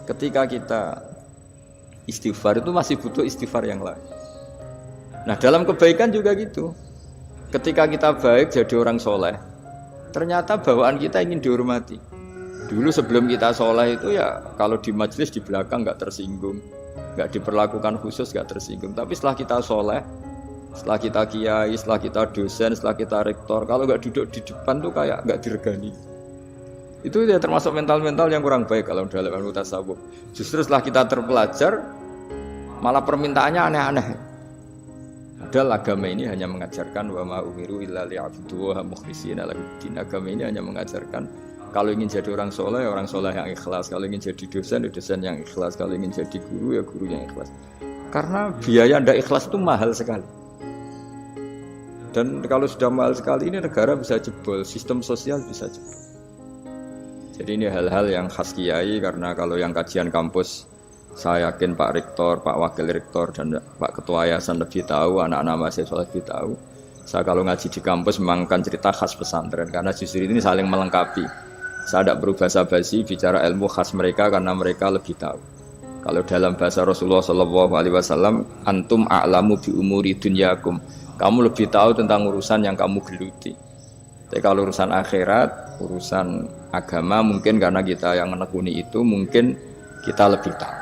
Ketika kita istighfar itu masih butuh istighfar yang lain. Nah dalam kebaikan juga gitu. Ketika kita baik jadi orang soleh, ternyata bawaan kita ingin dihormati. Dulu sebelum kita soleh itu ya kalau di majelis di belakang nggak tersinggung, nggak diperlakukan khusus, nggak tersinggung. Tapi setelah kita soleh, setelah kita kiai, setelah kita dosen, setelah kita rektor, kalau nggak duduk di depan tuh kayak nggak diregani. Itu ya termasuk mental-mental yang kurang baik kalau dalam ilmu tasawuf. Justru setelah kita terpelajar, malah permintaannya aneh-aneh. Padahal agama ini hanya mengajarkan wa ma umiru illa liya'buduha mukhlishina lahuddin. Agama ini hanya mengajarkan kalau ingin jadi orang soleh yang ikhlas. Kalau ingin jadi dosen, ya dosen yang ikhlas. Kalau ingin jadi guru, ya guru yang ikhlas. Karena biaya ndak ikhlas itu mahal sekali. Dan kalau sudah mahal sekali ini negara bisa jebol, sistem sosial bisa jebol. Jadi ini hal-hal yang khas kiai karena kalau yang kajian kampus saya yakin Pak Rektor, Pak Wakil Rektor dan Pak Ketua Yayasan lebih tahu, anak-anak mahasiswa lebih tahu. Saya kalau ngaji di kampus memang kan cerita khas pesantren karena justru ini saling melengkapi. Saya tidak perlu basa-basi bicara ilmu khas mereka karena mereka lebih tahu. Kalau dalam bahasa Rasulullah SAW, antum a'lamu bi umuri dunyakum. Kamu lebih tahu tentang urusan yang kamu geluti. Tapi kalau urusan akhirat, urusan agama mungkin karena kita yang menekuni itu mungkin kita lebih tahu.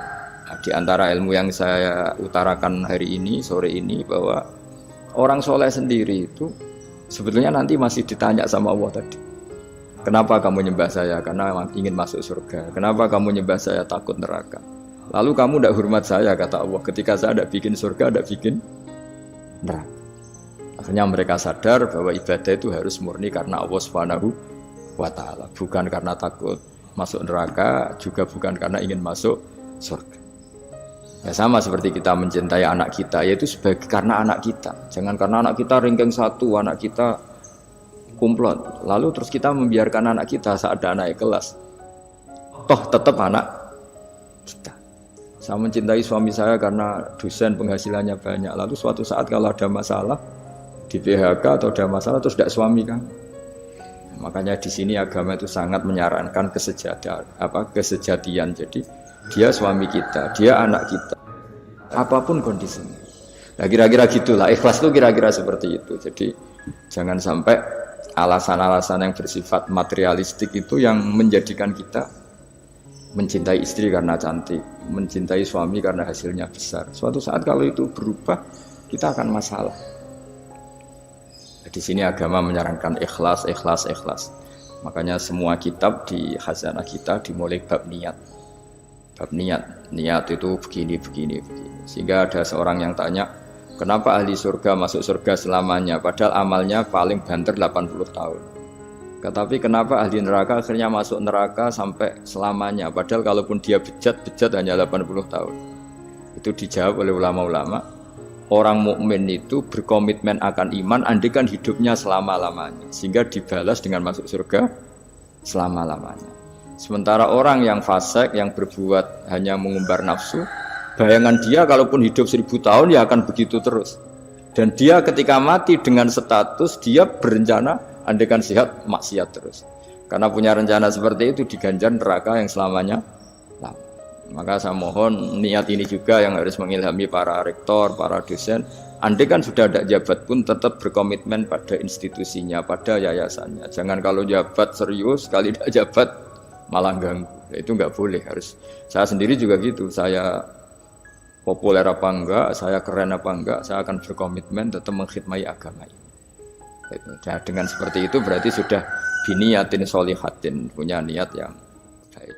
Nah, di antara ilmu yang saya utarakan hari ini, sore ini bahwa orang soleh sendiri itu sebetulnya nanti masih ditanya sama Allah tadi. Kenapa kamu nyembah saya? Karena ingin masuk surga. Kenapa kamu nyembah saya? Takut neraka. Lalu kamu tidak hormat saya, kata Allah. Ketika saya tidak bikin surga, tidak bikin neraka. Akhirnya mereka sadar bahwa ibadah itu harus murni karena Allah Subhanahu wa ta'ala. Bukan karena takut masuk neraka, juga bukan karena ingin masuk surga. Ya sama seperti kita mencintai anak kita, yaitu sebagai karena anak kita. Jangan karena anak kita ranking 1, anak kita kumplot. Lalu terus kita membiarkan anak kita saat ada anak kelas. Toh tetap anak kita. Saya mencintai suami saya karena dosen penghasilannya banyak. Lalu suatu saat kalau ada masalah di PHK atau ada masalah terus tidak suami kan. Makanya di sini agama itu sangat menyarankan kesejatian. Jadi dia suami kita, dia anak kita. Apapun kondisinya. Nah kira-kira gitulah. Ikhlas itu kira-kira seperti itu. Jadi jangan sampai alasan-alasan yang bersifat materialistik itu yang menjadikan kita mencintai istri karena cantik, mencintai suami karena hasilnya besar. Suatu saat kalau itu berubah, kita akan masalah. Di sini agama menyarankan ikhlas. Makanya semua kitab di khazanah kita dimulai bab niat. Bab niat itu begini. Sehingga ada seorang yang tanya, kenapa ahli surga masuk surga selamanya? Padahal amalnya paling banter 80 tahun. Tetapi kenapa ahli neraka akhirnya masuk neraka sampai selamanya? Padahal kalaupun dia bejat hanya 80 tahun. Itu dijawab oleh ulama-ulama. Orang mukmin itu berkomitmen akan iman andaikan hidupnya selama-lamanya sehingga dibalas dengan masuk surga selama-lamanya. Sementara orang yang fasik yang berbuat hanya mengumbar nafsu, bayangan dia kalaupun hidup 1000 tahun ya akan begitu terus. Dan dia ketika mati dengan status dia berencana andaikan sehat maksiat terus. Karena punya rencana seperti itu diganjar neraka yang selamanya lama. Maka saya mohon niat ini juga yang harus mengilhami para rektor, para dosen. Andai kan sudah ada jabat pun tetap berkomitmen pada institusinya, pada yayasannya. Jangan kalau jabat serius, sekali tidak jabat malah ganggu. Itu nggak boleh. Harus. Saya sendiri juga gitu. Saya populer apa enggak, saya keren apa enggak, saya akan berkomitmen tetap mengkhidmati agama ini. Nah, dengan seperti itu berarti sudah biniyatin sholihatin, punya niat yang